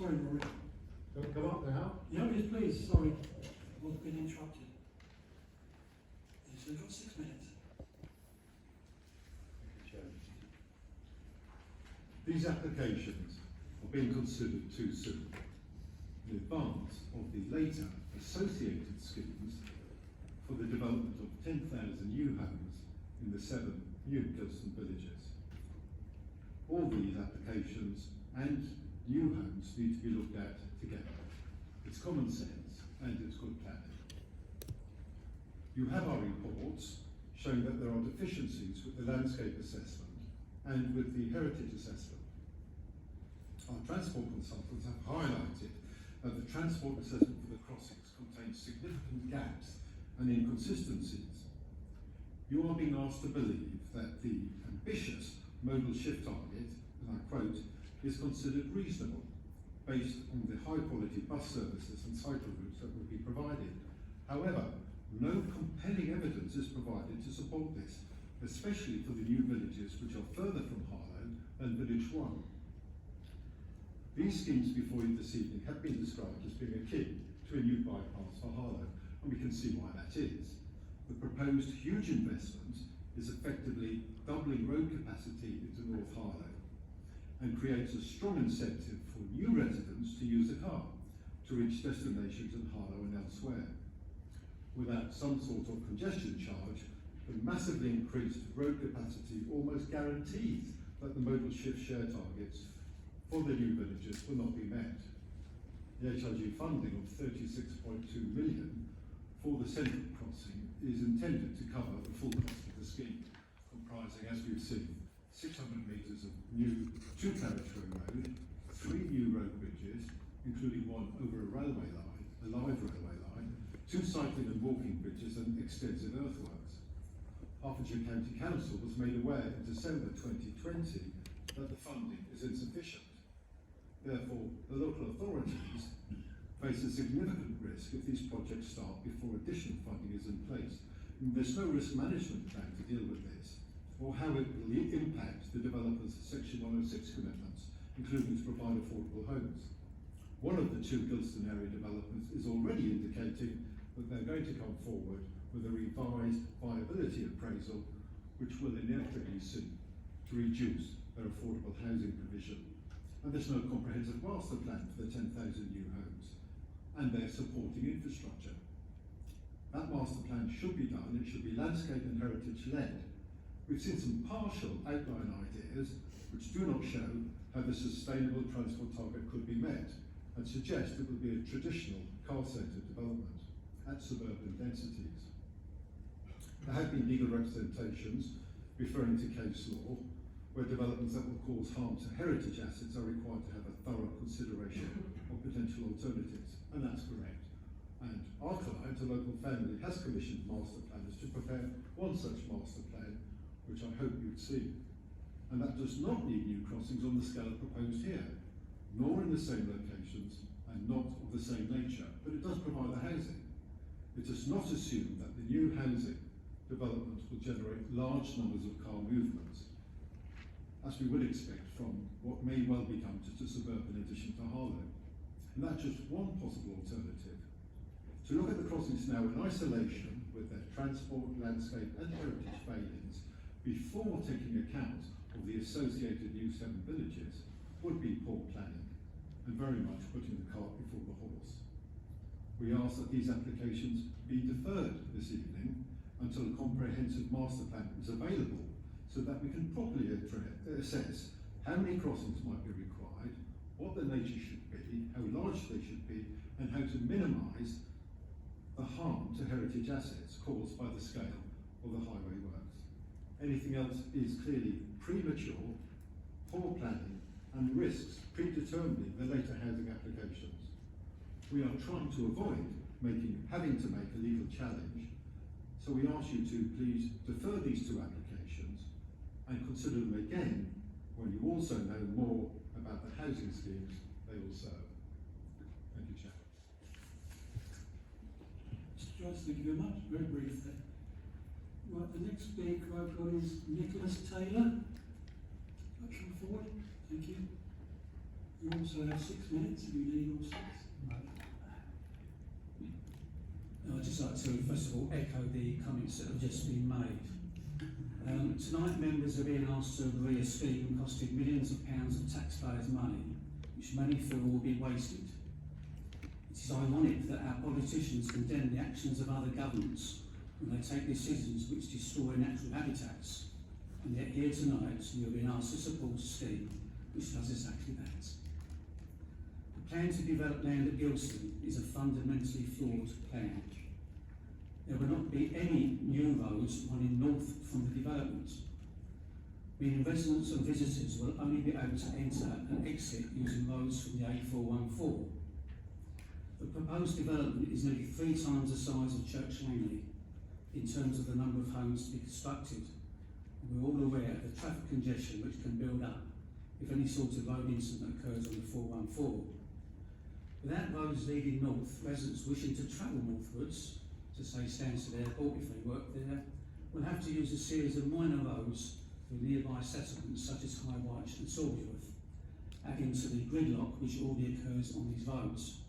Sorry, Rory. Don't come up now. Yeah, yes, please. Sorry. I've been interrupted. You've still got 6 minutes. These applications are being considered too soon, in advance of the later associated schemes for the development of 10,000 new homes in the 7 new Gilston villages. All these applications and new homes need to be looked at together. It's common sense and it's good planning. You have our reports showing that there are deficiencies with the landscape assessment and with the heritage assessment. Our transport consultants have highlighted that the transport assessment for the crossings contains significant gaps and inconsistencies. You are being asked to believe that the ambitious modal shift target, and I quote, is considered reasonable based on the high quality bus services and cycle routes that will be provided. However, no compelling evidence is provided to support this, especially for the new villages which are further from Harlow than Village 1. These schemes before you this evening have been described as being akin to a new bypass for Harlow, and we can see why that is. The proposed huge investment is effectively doubling road capacity into North Harlow and creates a strong incentive for new residents to use a car to reach destinations in Harlow and elsewhere. Without some sort of congestion charge, the massively increased road capacity almost guarantees that the modal shift share targets for the new villages will not be met. The HRG funding of 36.2 million for the central crossing is intended to cover the full cost of the scheme, comprising, as we've seen, 600 metres of new 2-carriageway road, 3 new road bridges, including one over a railway line, a live railway line, 2 cycling and walking bridges and extensive earthworks. Hertfordshire County Council was made aware in December 2020 that the funding is insufficient. Therefore, the local authorities face a significant risk if these projects start before additional funding is in place. And there's no risk management plan to deal with this, or how it will impact the developers' Section 106 commitments, including to provide affordable homes. One of the 2 Gilston area developers is already indicating that they're going to come forward with a revised viability appraisal, which will inevitably seek to reduce their affordable housing provision. And there's no comprehensive master plan for the 10,000 new homes and their supporting infrastructure. That master plan should be done, it should be landscape and heritage led. We've seen some partial outline ideas which do not show how the sustainable transport target could be met and suggest it would be a traditional car-centred development at suburban densities. There have been legal representations referring to case law where developments that will cause harm to heritage assets are required to have a thorough consideration of potential alternatives, and that's correct. And our client, a local family, has commissioned master planners to prepare one such master plan, which I hope you'd see. And that does not need new crossings on the scale proposed here, nor in the same locations and not of the same nature, but it does provide the housing. It does not assume that the new housing development will generate large numbers of car movements, as we would expect from what may well become just a suburban addition to Harlow. And that's just one possible alternative. To look at the crossings now in isolation with their transport, landscape and heritage failings before taking account of the associated new 7 villages would be poor planning and very much putting the cart before the horse. We ask that these applications be deferred this evening until a comprehensive master plan is available, so that we can properly assess how many crossings might be required, what the nature should be, how large they should be, and how to minimise the harm to heritage assets caused by the scale of the highway works. Anything else is clearly premature, poor planning, and risks predetermining the later housing applications. We are trying to avoid having to make a legal challenge, so we ask you to please defer these 2 applications and consider them again when you also know more about the housing schemes they will serve. Thank you, Chair. Mr. Joyce, thank you very much. Very brief there. Right, the next speaker I've got is Nicholas Taylor. Come forward. Thank you. You also have 6 minutes if you need all 6. I'd just like to, first of all, echo the comments that have just been made. Tonight, members are being asked to agree a scheme costing millions of pounds of taxpayers' money, which many feel will be wasted. It is ironic that our politicians condemn the actions of other governments when they take decisions which destroy natural habitats, and yet here tonight you are being asked to support a scheme which does exactly that. The plan to develop land at Gilston is a fundamentally flawed plan. There will not be any new roads running north from the development, meaning residents and visitors will only be able to enter and exit using roads from the A414. The proposed development is nearly 3 times the size of Church Langley in terms of the number of homes to be constructed. And we're all aware of the traffic congestion which can build up if any sort of road incident occurs on the 414. Without roads leading north, residents wishing to travel northwards to say Stansted Airport if they work there will have to use a series of minor roads through nearby settlements such as High Wyche and Salisbury, adding to the gridlock which already occurs on these roads.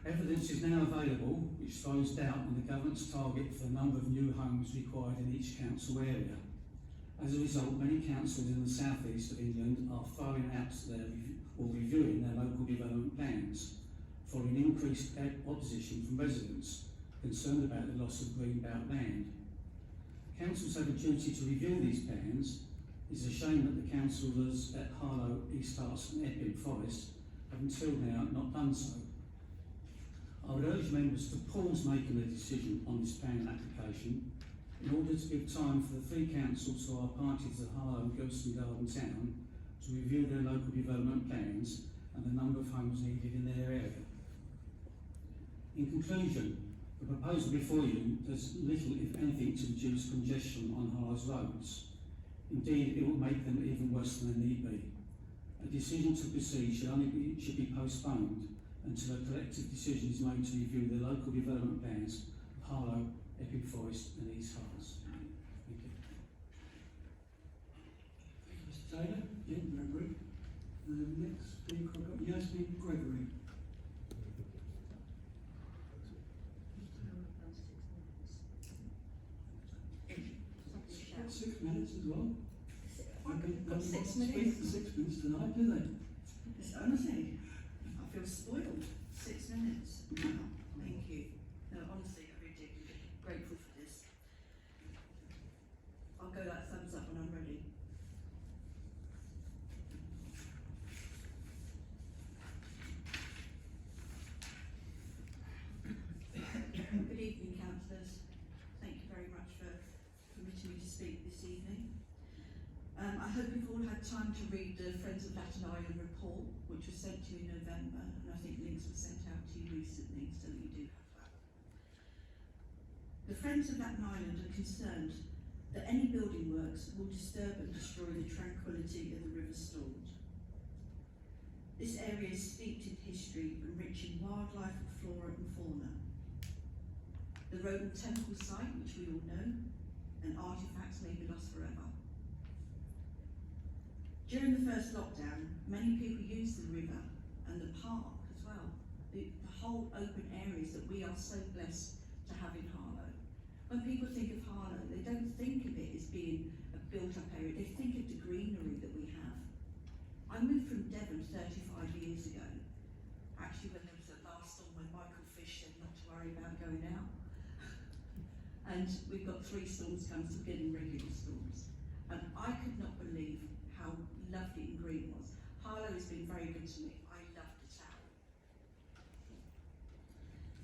Evidence is now available which throws doubt on the government's target for the number of new homes required in each council area. As a result, many councils in the south east of England are throwing out or reviewing their local development plans, following increased opposition from residents concerned about the loss of greenbelt land. Councils have a duty to review these plans. It is a shame that the councillors at Harlow, East Herts and Epping Forest have until now not done so. I would urge members to pause making a decision on this planning application in order to give time for the 3 councils who are parties to Harlow and Gilston Garden Town to review their local development plans and the number of homes needed in their area. In conclusion, the proposal before you does little, if anything, to reduce congestion on Harlow's roads. Indeed, it will make them even worse than they need be. A decision to proceed should be postponed until a collective decision is made to review the local development plans of Harlow, Epping Forest and East Herts. Thank you. Thank you, Mr. Taylor. Yeah, very brief. The next speaker I've got Yasmin Gregory. Got 6 minutes as well. Got 6 Speak minutes. for 6 minutes tonight, do they? It's honestly, I feel spoiled. 6 minutes. Wow, thank you. No, honestly, I'm really grateful for this. I'll go that thumbs up when I'm ready. Good evening, councillors. Thank you very much for permitting me to speak this evening. I hope you've all had time to read the Friends of Latin Island report, which was sent to you in November, and I think links were sent out to you recently, so that you do have that. The Friends of Latin Island are concerned that any building works will disturb and destroy the tranquillity of the River Stort. This area is steeped in history and rich in wildlife, flora and fauna. The Roman temple site, which we all know, and artefacts may be lost forever. During the first lockdown, many people used the river and the park as well, the whole open areas that we are so blessed to have in Harlow. When people think of Harlow, they don't think of it as being a built-up area, they think of the greenery that we have. I moved from Devon 35 years ago, actually when there was the last storm when Michael Fish said not to worry about going out. And we've got 3 storms coming, still getting regular storms. And I could not believe how lovely and green it was. Harlow has been very good to me. I love the town.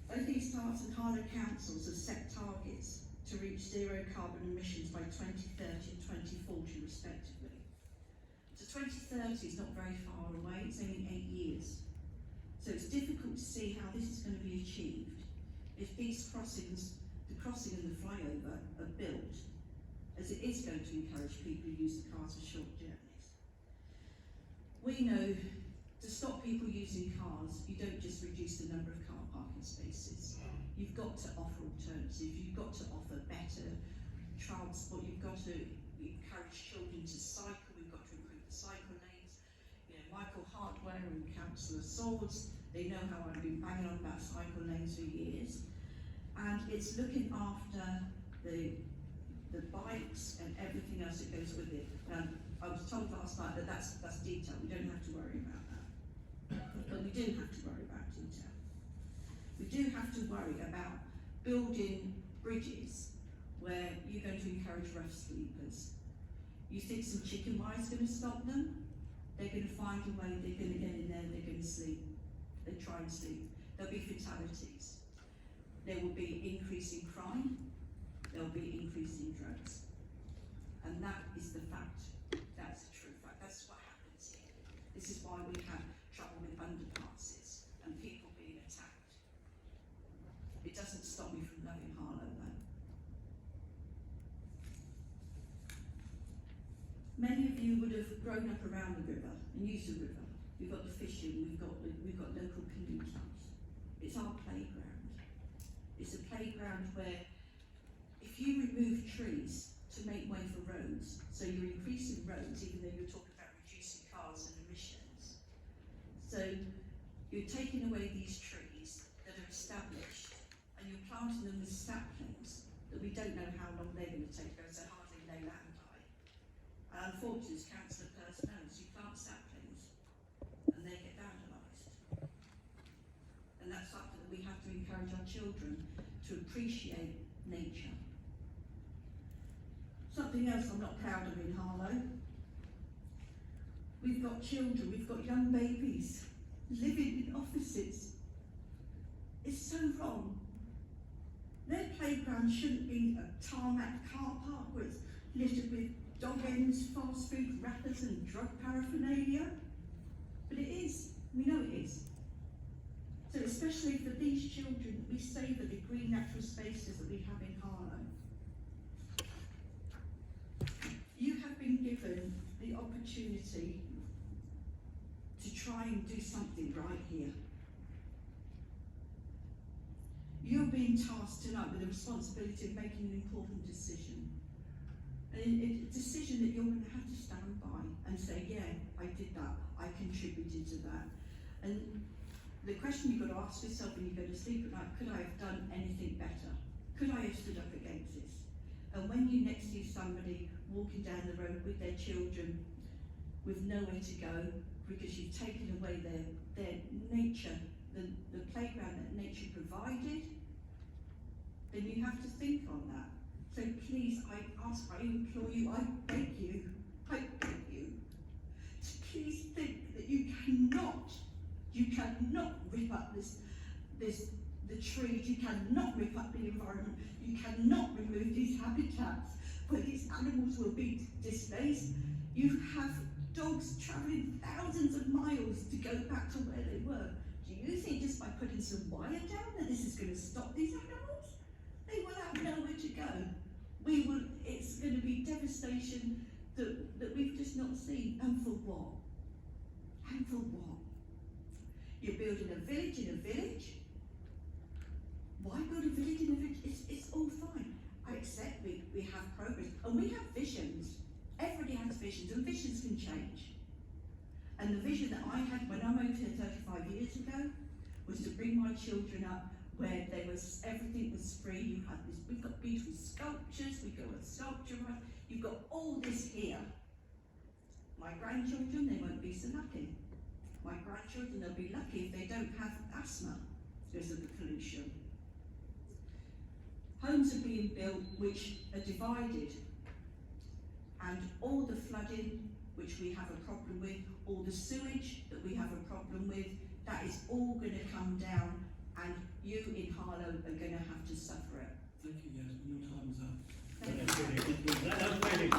Both East Herts and Harlow councils have set targets to reach zero carbon emissions by 2030 and 2040 respectively. So 2030 is not very far away, it's only 8 years. So it's difficult to see how this is going to be achieved if these crossings, the crossing and the flyover, are built, as it is going to encourage people who use the cars for short journeys. We know to stop people using cars, you don't just reduce the number of car parking spaces. You've got to offer alternatives, you've got to offer better transport, you've got to encourage children to cycle, we've got to Blair and Councillor Swords. They know how I've been banging on about cycle lanes for years. And it's looking after the bikes and everything else that goes with it. I was told last night that that's detail. We don't have to worry about that. But we do have to worry about detail. We do have to worry about building bridges where you're going to encourage rough sleepers. You think some chicken wire is going to stop them? They're going to find a way, they're going to get in there, they're going to sleep. They try and sleep. There'll be fatalities. There will be increase in crime. There'll be increase in drugs. And that is the fact. That's the true fact. That's what happens here. This is why we have trouble with underpasses and people being attacked. It doesn't stop me from loving Harlow though. Many of you would have grown up around the river and used the river. We've got the fishing, we've got local canoe clubs. It's our playground. It's a playground where if you remove trees to make way for roads, so you're increasing roads even though you're talking about reducing cars and emissions. So you're taking away these trees that are established and you're planting them with saplings that we don't know how long they're going to take, so hardly they land die. And unfortunately, as councillor Peirce knows, you plant saplings and they get vandalised. And that's something that we have to encourage our children to appreciate nature. Something else I'm not proud of in Harlow. We've got children, we've got young babies living in offices. It's so wrong. Their playground shouldn't be a tarmac car park where it's littered with dog ends, fast food wrappers and drug paraphernalia. But it is, we know it is. So especially for these children, we savour the green natural spaces that we have in Harlow. You have been given the opportunity to try and do something right here. You're being tasked tonight with the responsibility of making an important decision. A decision that you're going to have to stand by and say, yeah, I did that, I contributed to that. And the question you've got to ask yourself when you go to sleep at night, could I have done anything better? Could I have stood up against this? And when you next see somebody walking down the road with their children with nowhere to go because you've taken away their nature, the playground that nature provided, then you have to think on that. So please, I implore you, I beg you to please think that you cannot rip up the trees, you cannot rip up the environment, you cannot remove these habitats where these animals will be displaced. You have dogs travelling thousands of miles to go back to where they were. Do you think just by putting some wire down that this is going to stop these animals? They will have nowhere to go. It's going to be devastation that we've just not seen. And for what? And for what? You're building a village in a village? Why build a village in a village? It's all fine. I accept we have progress and we have visions. Everybody has visions and visions can change. And the vision that I had when I moved here 35 years ago was to bring my children up where everything was free. You had this, we've got beautiful sculptures, we've got a sculpture right, you've got all this here. My grandchildren, they won't be so lucky. My grandchildren, they'll be lucky if they don't have asthma because of the pollution. Homes are being built which are divided, and all the flooding which we have a problem with, all the sewage that we have a problem with, that is all going to come down, and you in Harlow are going to have to suffer it. Thank you, Yasmin, your time is up. Thank you.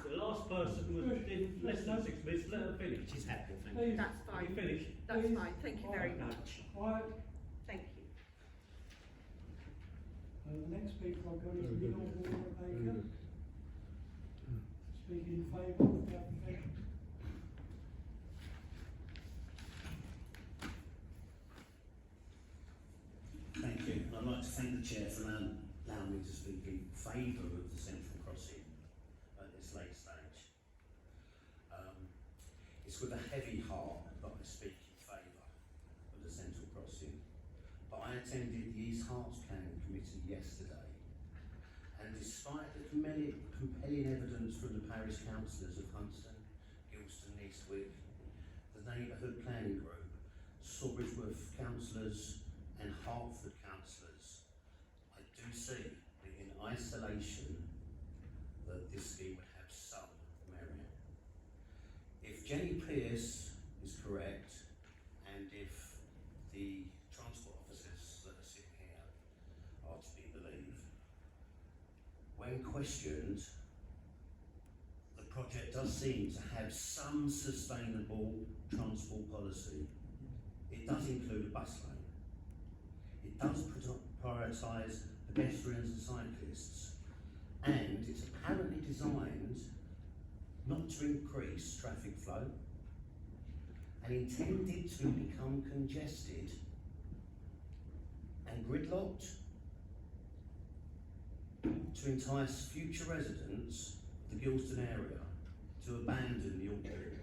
The last person was in less than 6 minutes. Let her finish. She's happy, thank you. That's fine. You finished. That's Please. fine. Thank you very much. Quiet. Thank you. The next speaker I've got is Very good. Neil Very Baker, good. speaking in favour of the application. Thank you. I'd like to thank the Chair for allowing me to speak in favour of the central crossing at this late stage. It's with a heavy heart that I speak in favour of the central crossing. But I attended the East Herts Planning Committee yesterday, and despite the compelling evidence from the parish councillors of Huntston, Gilston, Eastwick, the Neighbourhood Planning Group, Sawbridgeworth councillors and Hertford councillors, I do see that in isolation that this scheme would have some merit. If Jenny Pearce is correct, and if the transport officers that are sitting here are to be believed, when questioned, the project does seem to have some sustainable transport policy. It does include a bus lane. It does prioritise pedestrians and cyclists, and it's apparently designed not to increase traffic flow and intended to become congested and gridlocked to entice future residents of the Gilston area to abandon the orchard.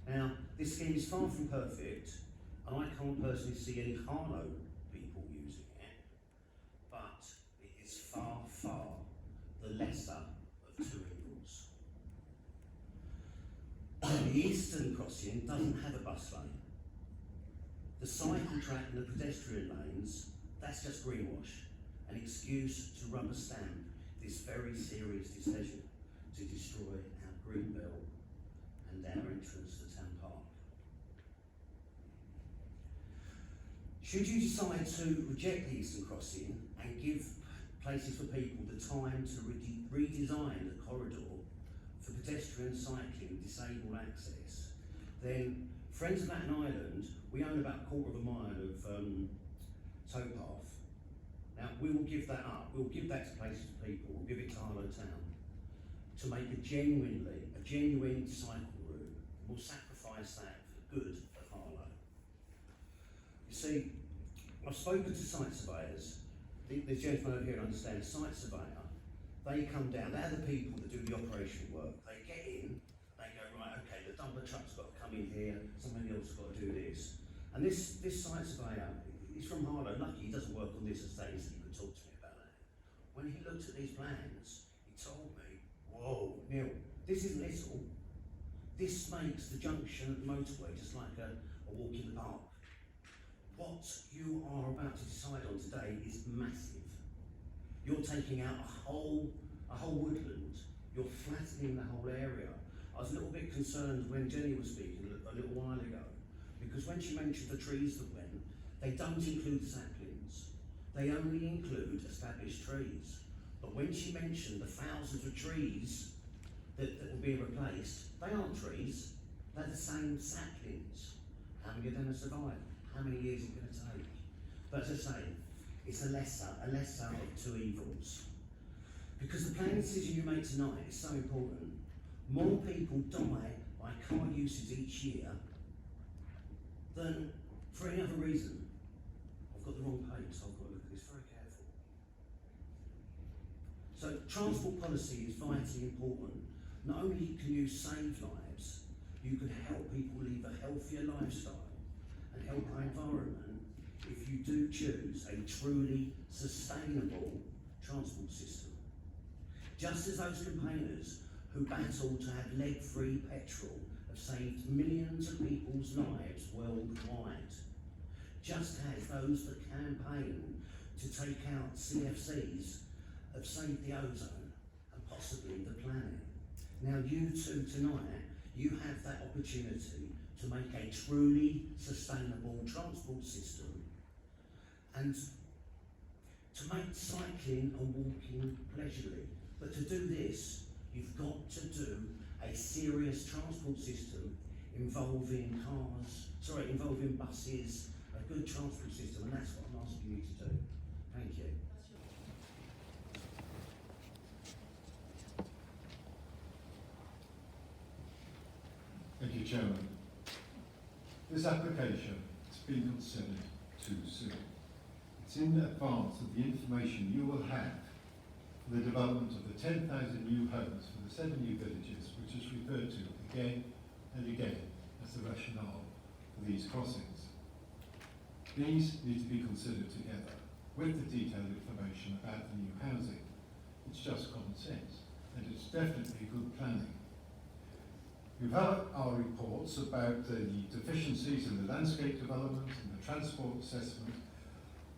Now, this scheme is far from perfect, and I can't personally see any Harlow people using it, but it is far, far the lesser of two evils. The eastern crossing doesn't have a bus lane. The cycle track and the pedestrian lanes, that's just greenwash, an excuse to rubber stamp this very serious decision to destroy our green belt and our entrance to Town Park. Should you decide to reject the eastern crossing and give places for people the time to redesign the corridor for pedestrian, cycling, disabled access, then Friends of Latin Island, we own about a quarter of a mile of towpath. Now, we will give that up. We'll give that to places for people. We'll give it to Harlow Town to make a genuine cycle route. We'll sacrifice that for the good of Harlow. You see, I've spoken to site surveyors. The gentleman over here understands site surveyor. They come down, they're the people that do the operation work. They get in, they go, right, okay, the dumper truck's got to come in here, somebody else has got to do this. And this site surveyor, he's from Harlow, lucky he doesn't work on this estate, so he could talk to me about that. When he looked at these plans, he told me, whoa, Neil, this isn't little. This makes the junction at the motorway just like a walk in the park. What you are about to decide on today is massive. You're taking out a whole woodland. You're flattening the whole area. I was a little bit concerned when Jenny was speaking a little while ago, because when she mentioned the trees that went, they don't include saplings. They only include established trees. But when she mentioned the thousands of trees that will be replaced, they aren't trees. They're the same saplings. How many are going to survive? How many years is it going to take? But as I say, it's a lesser of two evils. Because the planning decision you make tonight is so important. More people die by car usage each year than for any other reason. I've got the wrong page, so I've got to look at this very careful. So transport policy is vitally important. Not only can you save lives, you can help people live a healthier lifestyle and help our environment if you do choose a truly sustainable transport system. Just as those campaigners who battle to have lead-free petrol have saved millions of people's lives worldwide, just as those that campaign to take out CFCs have saved the ozone and possibly the planet. Now you two tonight, you have that opportunity to make a truly sustainable transport system and to make cycling and walking leisurely. But to do this, you've got to do a serious transport system involving buses, a good transport system, and that's what I'm asking you to do. Thank you. Thank you, Chairman. This application has been considered too soon. It's in advance of the information you will have for the development of the 10,000 new homes for the 7 new villages, which is referred to again and again as the rationale for these crossings. These need to be considered together with the detailed information about the new housing. It's just common sense, and it's definitely good planning. We've had our reports about the deficiencies in the landscape development and the transport assessment,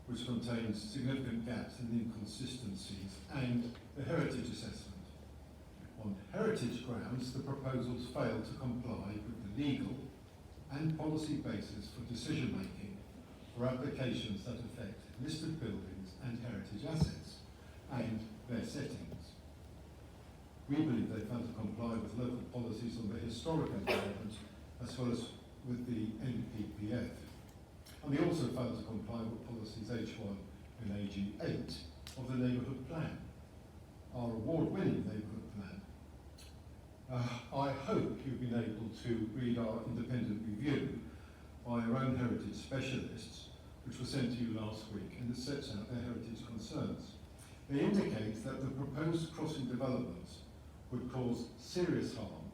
which contains significant gaps and inconsistencies, and the heritage assessment. On heritage grounds, the proposals fail to comply with the legal and policy basis for decision-making for applications that affect listed buildings and heritage assets and their settings. We believe they fail to comply with local policies on the historic environment as well as with the NPPF. And they also fail to comply with policies H1 and AG8 of the Neighbourhood Plan, our award-winning Neighbourhood Plan. I hope you've been able to read our independent review by our own heritage specialists, which was sent to you last week, and it sets out their heritage concerns. They indicate that the proposed crossing developments would cause serious harm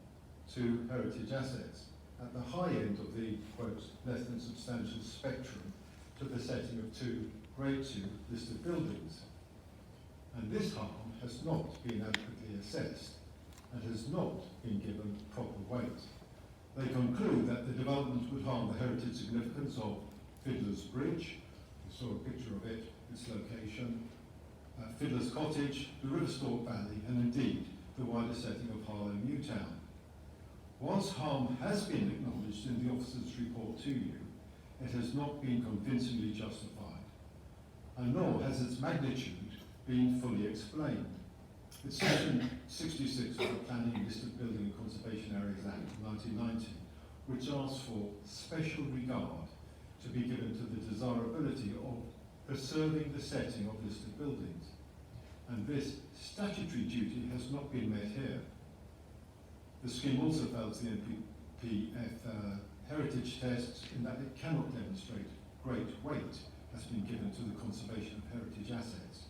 to heritage assets at the high end of the, quote, less than substantial spectrum to the setting of 2 Grade 2 listed buildings. And this harm has not been adequately assessed and has not been given proper weight. They conclude that the development would harm the heritage significance of Fiddler's Bridge, you saw a picture of it, its location, Fiddler's Cottage, the River Stort Valley, and indeed the wider setting of Harlow Newtown. Whilst harm has been acknowledged in the officer's report to you, it has not been convincingly justified, and nor has its magnitude been fully explained. It's Section 66 of the Planning, Listed Building and Conservation Areas Act of 1990, which asks for special regard to be given to the desirability of preserving the setting of listed buildings. And this statutory duty has not been met here. The scheme also fails the NPPF heritage tests in that it cannot demonstrate great weight has been given to the conservation of heritage assets,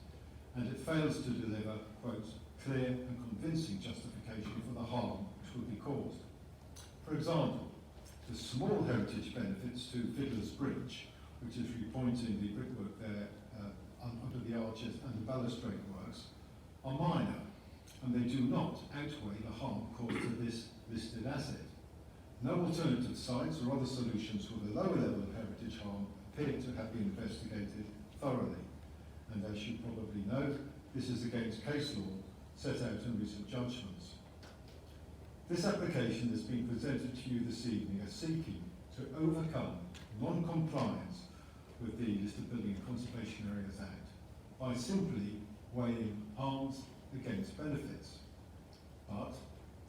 and it fails to deliver, quote, clear and convincing justification for the harm which will be caused. For example, the small heritage benefits to Fiddler's Bridge, which is repointing the brickwork there under the arches and the balustrade works, are minor, and they do not outweigh the harm caused to this listed asset. No alternative sites or other solutions for the lower level of heritage harm appear to have been investigated thoroughly. And as you probably know, this is against case law set out in recent judgments. This application has been presented to you this evening as seeking to overcome non-compliance with the Listed Building and Conservation Areas Act by simply weighing harms against benefits. But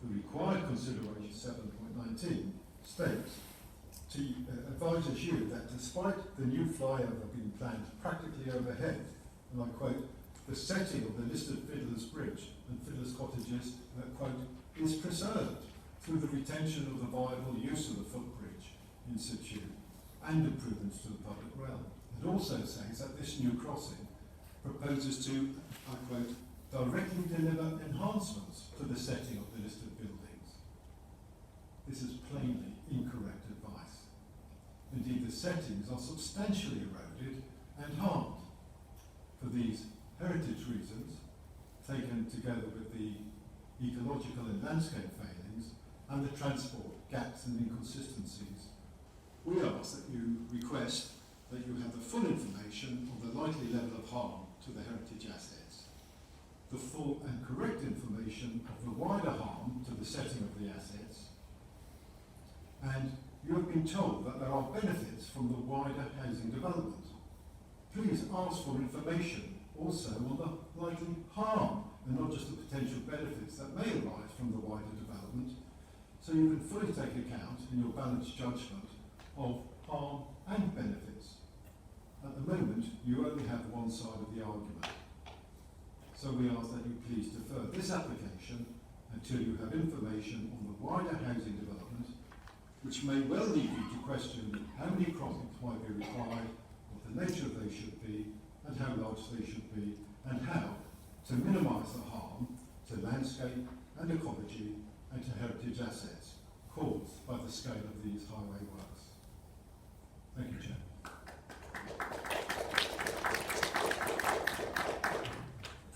the required consideration 7.19 states to advises you that despite the new flyover being planned practically overhead, and I quote, the setting of the listed Fiddler's Bridge and Fiddler's Cottages, quote, is preserved through the retention of the viable use of the footbridge in situ and improvements to the public realm. It also says that this new crossing proposes to, I quote, directly deliver enhancements to the setting of the listed buildings. This is plainly incorrect advice. Indeed, the settings are substantially eroded and harmed. For these heritage reasons, taken together with the ecological and landscape failings and the transport gaps and inconsistencies, we ask that you request that you have the full information on the likely level of harm to the heritage assets, the full and correct information of the wider harm to the setting of the assets, and you have been told that there are benefits from the wider housing development. Please ask for information also on the likely harm and not just the potential benefits that may arise from the wider development, so you can fully take account in your balanced judgment of harm and benefits. At the moment, you only have one side of the argument. So we ask that you please defer this application until you have information on the wider housing development, which may well lead you to question how many crossings might be required, what the nature of they should be, and how large they should be, and how to minimise the harm to landscape and ecology and to heritage assets. caused by the scale of these highway works. Thank you, Chair.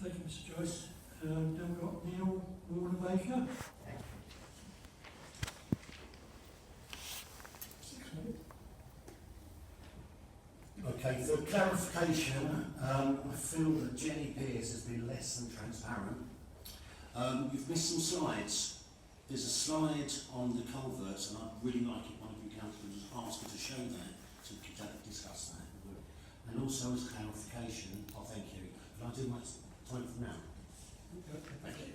Thank you, Mr. Joyce. Then we've got Neil Warner-Baker. 6 minutes. Okay, for clarification, I feel that Jenny Pearce has been less than transparent. You've missed some slides. There's a slide on the culverts, and I'd really like it, one of you councillors asked her to show that, so we could discuss that. And also as clarification, thank you. Can I do my time from now? Thank you.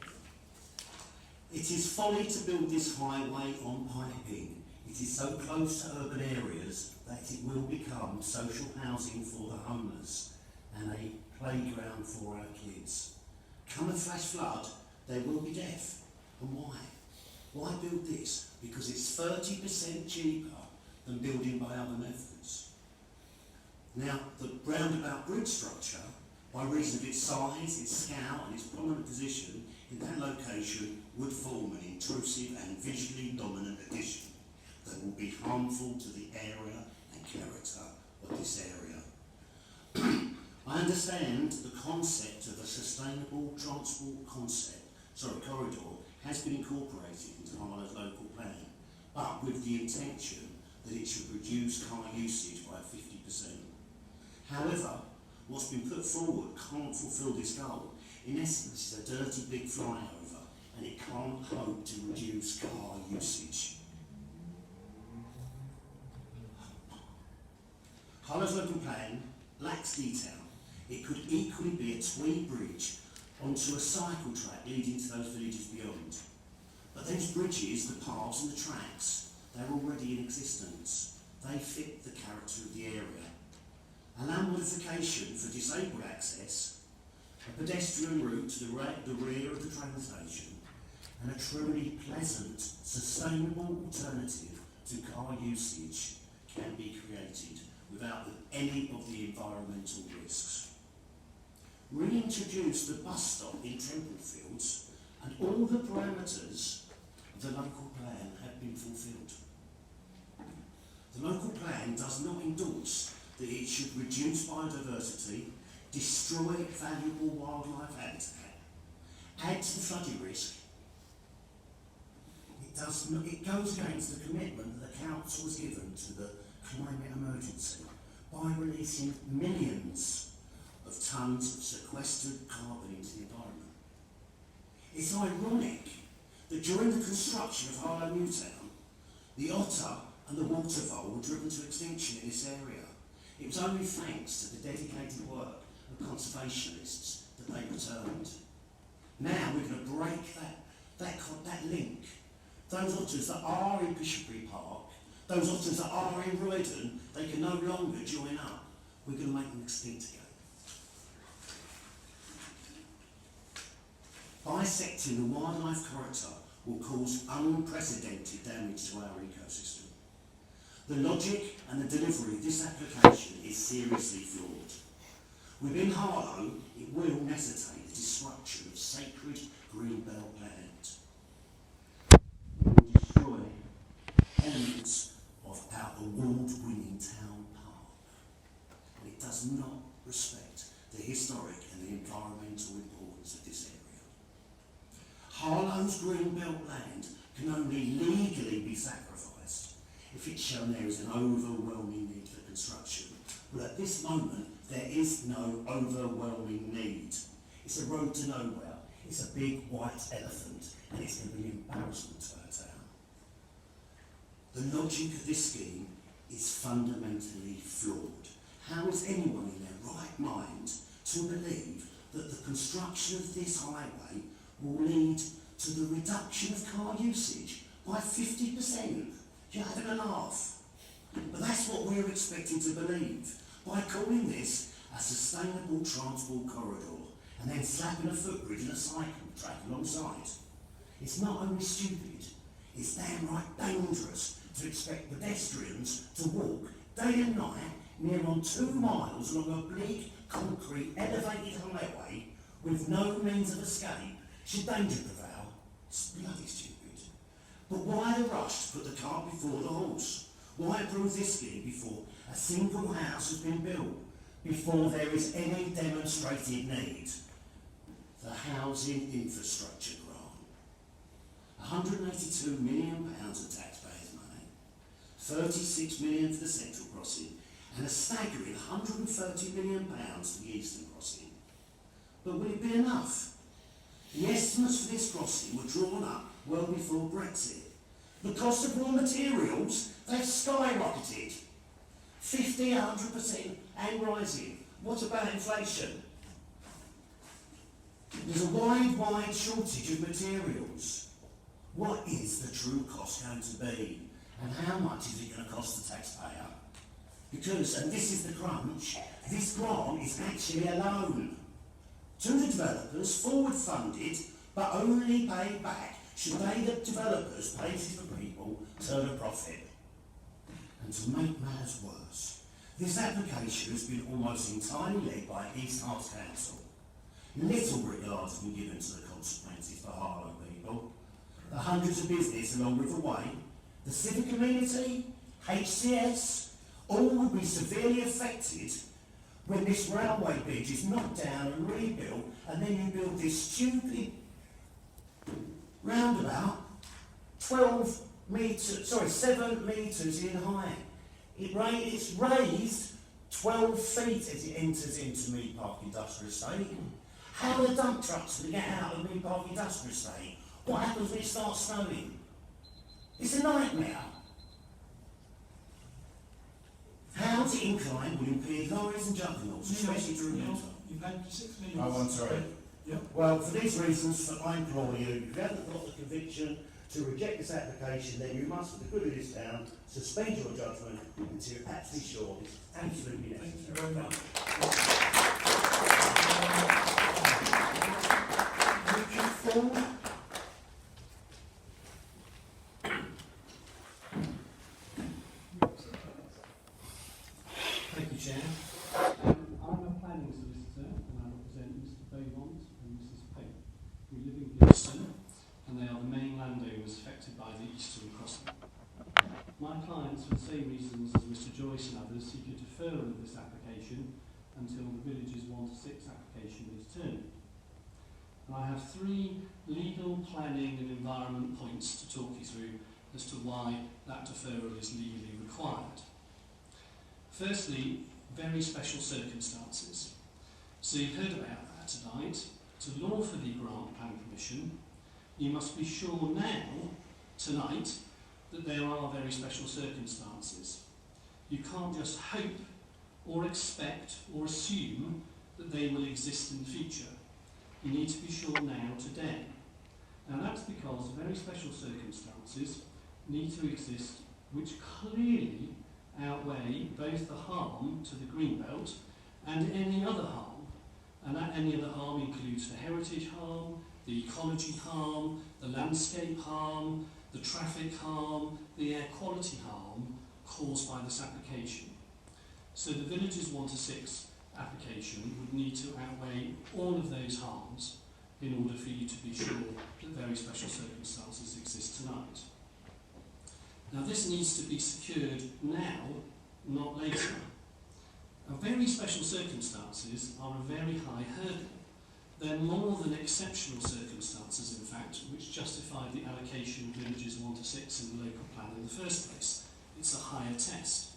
It is folly to build this highway on piping. It is so close to urban areas that it will become social housing for the homeless and a playground for our kids. Come a flash flood, there will be death. And why? Why build this? Because it's 30% cheaper than building by other methods. Now, the roundabout bridge structure, by reason of its size, its scale and its prominent position in that location, would form an intrusive and visually dominant addition that will be harmful to the area and character of this area. I understand the concept of a sustainable transport corridor has been incorporated into Harlow's local plan, but with the intention that it should reduce car usage by 50%. However, what's been put forward can't fulfil this goal. In essence, it's a dirty big flyover, and it can't hope to reduce car usage. Harlow's local plan lacks detail. It could equally be a tweed bridge onto a cycle track leading to those villages beyond. But those bridges, the paths and the tracks, they're already in existence. They fit the character of the area. Allow modification for disabled access, a pedestrian route to the rear of the train station, and a truly pleasant, sustainable alternative to car usage can be created without any of the environmental risks. Reintroduce the bus stop in Templefields, and all the parameters of the local plan have been fulfilled. The local plan does not endorse that it should reduce biodiversity, destroy valuable wildlife habitat, add to the flooding risk. It goes against the commitment that the council has given to the climate emergency by releasing millions of tonnes of sequestered carbon into the environment. It's ironic that during the construction of Harlow Newtown, the otter and the water vole were driven to extinction in this area. It was only thanks to the dedicated work of conservationists that they returned. Now we're going to break that link. Those otters that are in Bishopbury Park, those otters that are in Roydon, they can no longer join up. We're going to make them extinct again. Bisecting the wildlife corridor will cause unprecedented damage to our ecosystem. The logic and the delivery of this application is seriously flawed. Within Harlow, it will necessitate the destruction of sacred greenbelt land. It will destroy elements of our award-winning town park. And it does not respect the historic and the environmental importance of this area. Harlow's greenbelt land can only legally be sacrificed if it's shown there is an overwhelming need for construction. But at this moment, there is no overwhelming need. It's a road to nowhere. It's a big white elephant, and it's going to be an embarrassment to our town. The logic of this scheme is fundamentally flawed. How is anyone in their right mind to believe that the construction of this highway will lead to the reduction of car usage by 50%? You're having a laugh. But that's what we're expecting to believe by calling this a sustainable transport corridor and then slapping a footbridge and a cycle track alongside. It's not only stupid, it's downright dangerous to expect pedestrians to walk day and night near on 2 miles along a bleak, concrete, elevated highway with no means of escape should danger prevail. It's bloody stupid. But why the rush to put the cart before the horse? Why approve this scheme before a single house has been built? Before there is any demonstrated need? The Housing Infrastructure Grant. £182 million of taxpayers' money, 36 million for the central crossing, and a staggering £130 million for the eastern crossing. But will it be enough? The estimates for this crossing were drawn up well before Brexit. The cost of raw materials, they've skyrocketed. 50, 100% and rising. What about inflation? There's a wide shortage of materials. What is the true cost going to be? And how much is it going to cost the taxpayer? Because, and this is the crunch, this grant is actually a loan to the developers, forward funded, but only paid back should they, the developers, places for people, turn a profit. And to make matters worse, this application has been almost entirely led by East Harts Council. Little regard has been given to the consequences for Harlow people. The hundreds of business along River Way, the civic community, HCS, all will be severely affected when this railway bridge is knocked down and rebuilt, and then you build this stupid roundabout 7 metres in height. It's raised 12 feet as it enters into Mead Park Industrial Estate. How are the dump trucks going to get out of Mead Park Industrial Estate? What happens when it starts snowing? It's a nightmare. Housing incline will impede lorries and juggernauts, especially during winter. You've had 6 minutes. Oh, I'm sorry. Yep. Well, for these reasons, I implore you, if you haven't got the conviction to reject this application, then you must, for the good of this town, suspend your judgment until you're absolutely sure it's absolutely necessary. Thank you very much. Richard Ford. Thank you, Chair. I'm a planning solicitor and I represent Mr. Beaumont and Mrs. Pate. We live in Gilston and they are the main landowners affected by the eastern crossing. My clients, for the same reasons as Mr. Joyce and others, seek a deferral of this application until the Villages 1 to 6 application is turned. And I have 3 legal, planning and environment points to talk you through as to why that deferral is legally required. Firstly, very special circumstances. So you've heard about that tonight. To lawfully grant planning permission, you must be sure now, tonight, that there are very special circumstances. You can't just hope or expect or assume that they will exist in the future. You need to be sure now, today. And that's because very special circumstances need to exist which clearly outweigh both the harm to the greenbelt and any other harm. And that any other harm includes the heritage harm, the ecology harm, the landscape harm, the traffic harm, the air quality harm caused by this application. So the Villages 1 to 6 application would need to outweigh all of those harms in order for you to be sure that very special circumstances exist tonight. Now this needs to be secured now, not later. Now, very special circumstances are a very high hurdle. They're more than exceptional circumstances, in fact, which justify the allocation of Villages 1 to 6 in the local plan in the first place. It's a higher test.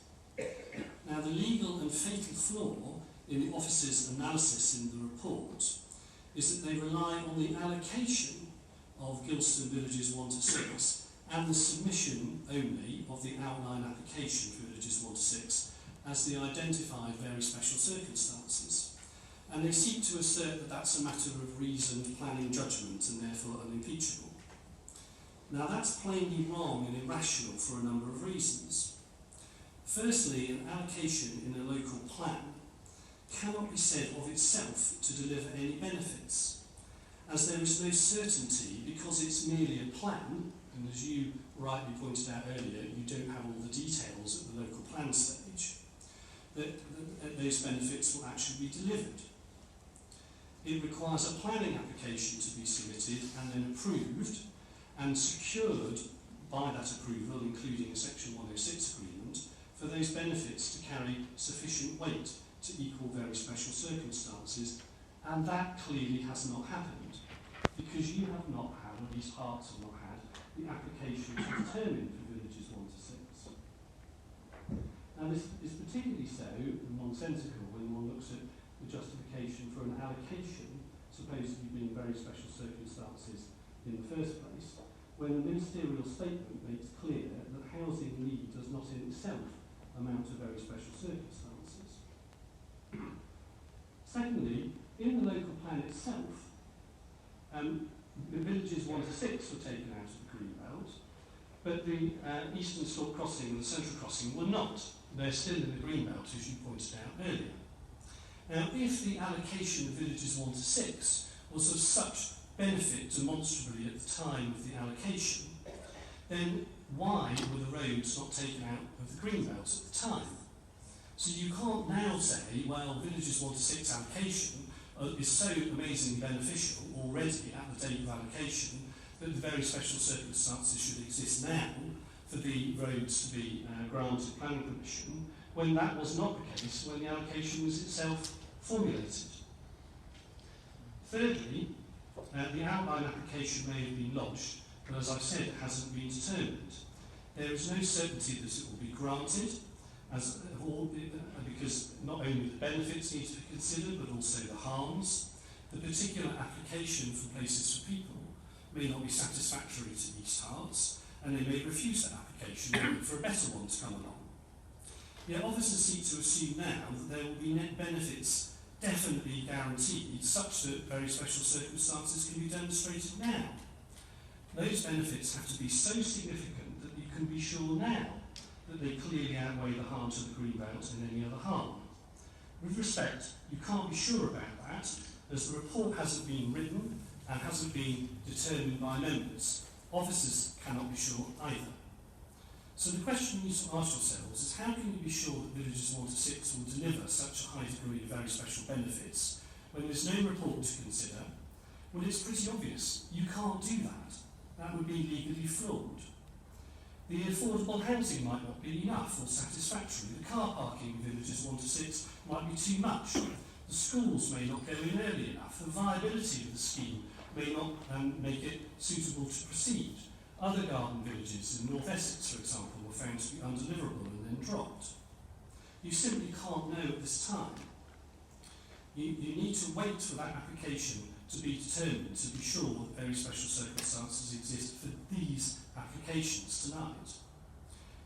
Now the legal and fatal flaw in the office's analysis in the report is that they rely on the allocation of Gilston Villages 1 to 6 and the submission only of the outline application for Villages 1 to 6 as the identified very special circumstances. And they seek to assert that that's a matter of reasoned planning judgment and therefore unimpeachable. Now that's plainly wrong and irrational for a number of reasons. Firstly, an allocation in a local plan cannot be said of itself to deliver any benefits, as there is no certainty because it's merely a plan, and as you rightly pointed out earlier, you don't have all the details at the local plan stage, that those benefits will actually be delivered. It requires a planning application to be submitted and then approved and secured by that approval, including a Section 106 agreement, for those benefits to carry sufficient weight to equal very special circumstances, and that clearly has not happened, because you have not had, or these parts have not had, the application to determine for villages 1 to 6. Now this is particularly so and nonsensical when one looks at the justification for an allocation, supposedly being very special circumstances in the first place, when the ministerial statement makes clear that housing need does not in itself amount to very special circumstances. Secondly, in the local plan itself, the villages 1 to 6 were taken out of the greenbelt, but the eastern Stort crossing and the central crossing were not. They're still in the greenbelt, as you pointed out earlier. Now, if the allocation of villages 1 to 6 was of such benefit demonstrably at the time of the allocation, then why were the roads not taken out of the greenbelt at the time? So you can't now say, well, villages 1 to 6 allocation is so amazingly beneficial already at the date of allocation that the very special circumstances should exist now for the roads to be granted planning permission, when that was not the case when the allocation was itself formulated. Thirdly, the outline application may have been lodged, but as I've said, it hasn't been determined. There is no certainty that it will be granted, because not only the benefits need to be considered, but also the harms. The particular application for places for people may not be satisfactory to East Herts, and they may refuse that application and look for a better one to come along. Yet officers seek to assume now that there will be net benefits definitely guaranteed, such that very special circumstances can be demonstrated now. Those benefits have to be so significant that you can be sure now that they clearly outweigh the harm to the greenbelt and any other harm. With respect, you can't be sure about that, as the report hasn't been written and hasn't been determined by members. Officers cannot be sure either. So the question you need to ask yourselves is, how can you be sure that villages 1 to 6 will deliver such a high degree of very special benefits when there's no report to consider? Well, it's pretty obvious. You can't do that. That would be legally flawed. The affordable housing might not be enough or satisfactory. The car parking in villages 1 to 6 might be too much. The schools may not go in early enough. The viability of the scheme may not make it suitable to proceed. Other garden villages in North Essex, for example, were found to be undeliverable and then dropped. You simply can't know at this time. You need to wait for that application to be determined to be sure that very special circumstances exist for these applications tonight.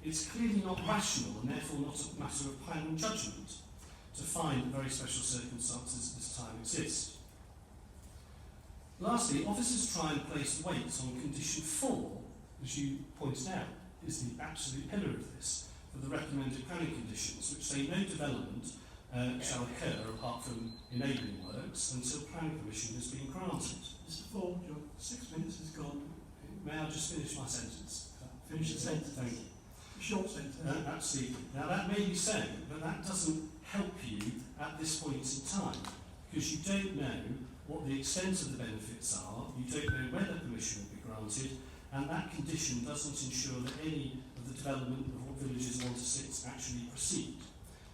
It's clearly not rational and therefore not a matter of planning judgment to find that very special circumstances at this time exist. Lastly, officers try and place weight on condition 4, as you pointed out, is the absolute pillar of this, for the recommended planning conditions, which say no development shall occur apart from enabling works until planning permission has been granted. Mr. Ford, your 6 minutes is gone. May I just finish my sentence? Finish the sentence. Thank you. Short sentence. Absolutely. Now that may be so, but that doesn't help you at this point in time, because you don't know what the extent of the benefits are, you don't know whether permission will be granted, and that condition doesn't ensure that any of the development of what villages 1 to 6 actually proceed.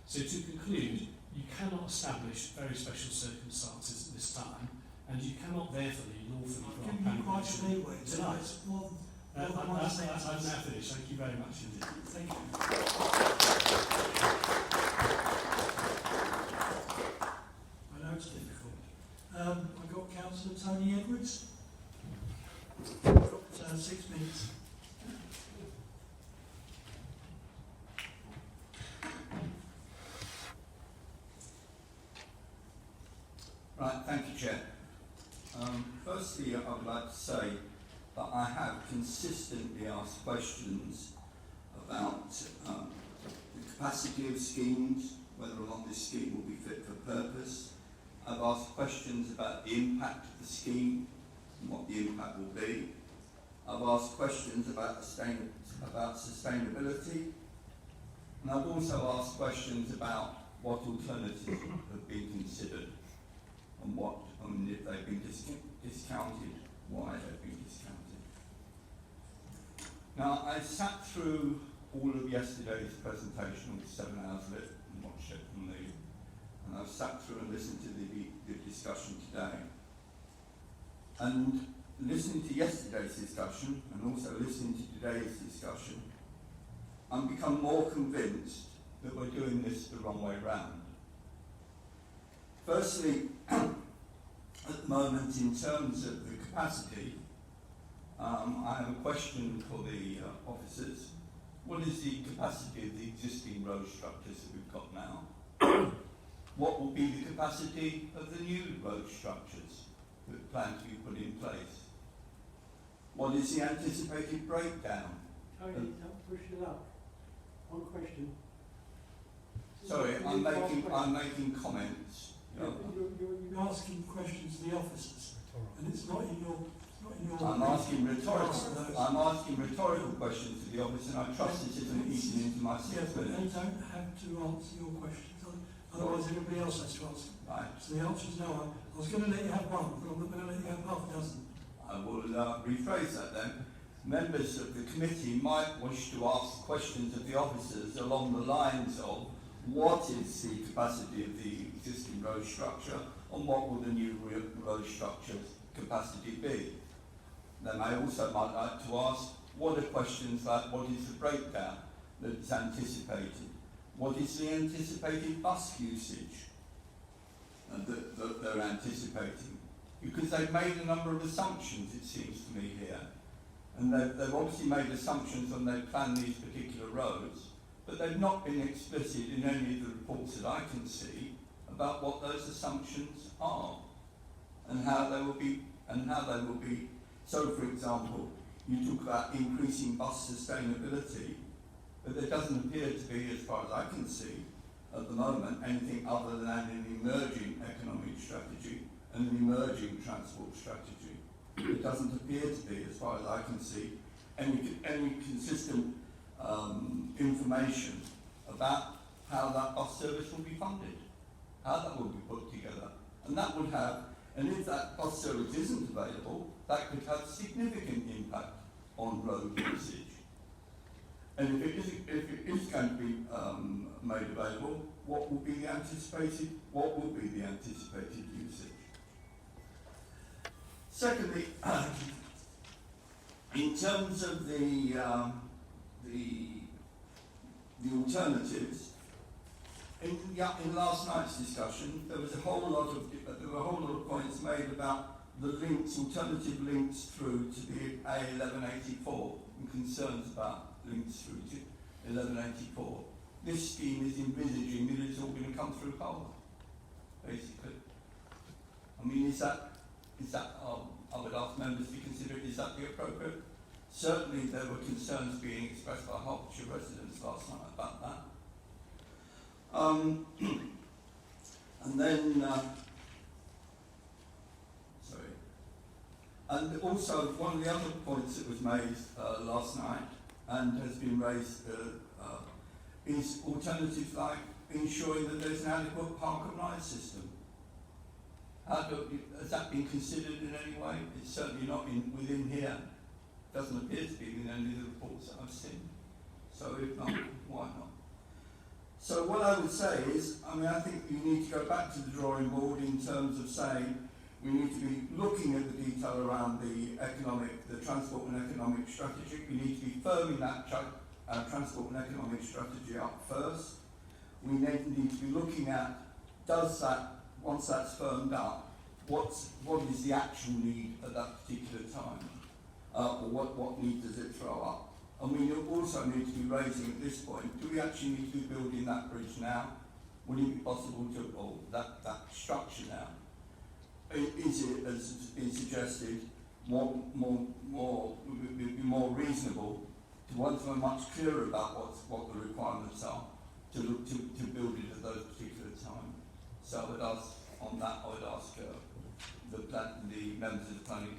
So to conclude, you cannot establish very special circumstances at this time, and you cannot therefore lawfully grant planning permission leeway tonight. I've now finished. Thank you very much indeed. Thank you. I know it's difficult. I've got Councillor Tony Edwards. Got 6 minutes. Right, thank you, Chair. Firstly, I would like to say that I have consistently asked questions about the capacity of schemes, whether or not this scheme will be fit for purpose. I've asked questions about the impact of the scheme and what the impact will be. I've asked questions about sustainability, and I've also asked questions about what alternatives have been considered and if they've been discounted, why they've been discounted. Now, I sat through all of yesterday's presentation, 7 hours of it, and watched it from the, and I've sat through and listened to the discussion today. And listening to yesterday's discussion, and also listening to today's discussion, I'm become more convinced that we're doing this the wrong way round. Firstly, at the moment, in terms of the capacity, I have a question for the officers. What is the capacity of the existing road structures that we've got now? What will be the capacity of the new road structures that plan to be put in place? What is the anticipated breakdown? Tony, don't push it up. One question. Sorry, I'm making comments. You're asking questions to the officers, and it's not in your. I'm asking rhetorical questions to the officer, and I trust this isn't eating into my 6 Yes, but they minutes. don't have to answer your questions, otherwise everybody else has to answer. Right. So the answer is no. I was going to let you have one, but I'm not going to let you have half a dozen. I will rephrase that then. Members of the committee might wish to ask questions of the officers along the lines of what is the capacity of the existing road structure and what will the new road structure's capacity be? They may also might like to ask what are questions like what is the breakdown that's anticipated? What is the anticipated bus usage that they're anticipating? Because they've made a number of assumptions, it seems to me here. And they've obviously made assumptions when they've planned these particular roads, but they've not been explicit in any of the reports that I can see about what those assumptions are and how they will be. So, for example, you talk about increasing bus sustainability, but there doesn't appear to be, as far as I can see, at the moment, anything other than an emerging economic strategy and an emerging transport strategy. It doesn't appear to be, as far as I can see, any consistent information about how that bus service will be funded, how that will be put together. And that would have, and if that bus service isn't available, that could have significant impact on road usage. And if it is going to be made available, what will be the anticipated usage? Secondly, in terms of the alternatives, in last night's discussion, there were a whole lot of points made about the links, alternative links through to the A1184, and concerns about links through to 1184. This scheme is envisaging that it's all going to come through Harlow, basically. I mean, is that I would ask members to consider, is that the appropriate? Certainly there were concerns being expressed by Hertfordshire residents last night about that. And then, and also one of the other points that was made last night and has been raised is alternatives like ensuring that there's an adequate park and ride system. Has that been considered in any way? It's certainly not within here. It doesn't appear to be in any of the reports that I've seen. So if not, why not? So what I would say is, I think you need to go back to the drawing board in terms of saying we need to be looking at the detail around the transport and economic strategy. We need to be firming that transport and economic strategy up first. We need to be looking at, once that's firmed up, what is the actual need at that particular time? Or what need does it throw up? And we also need to be raising at this point, do we actually need to be building that bridge now? Would it be possible to, or that structure now? Is it, as has been suggested, would be more reasonable to want to be much clearer about what the requirements are to build it at those particular times? So I would ask on that, the members of the planning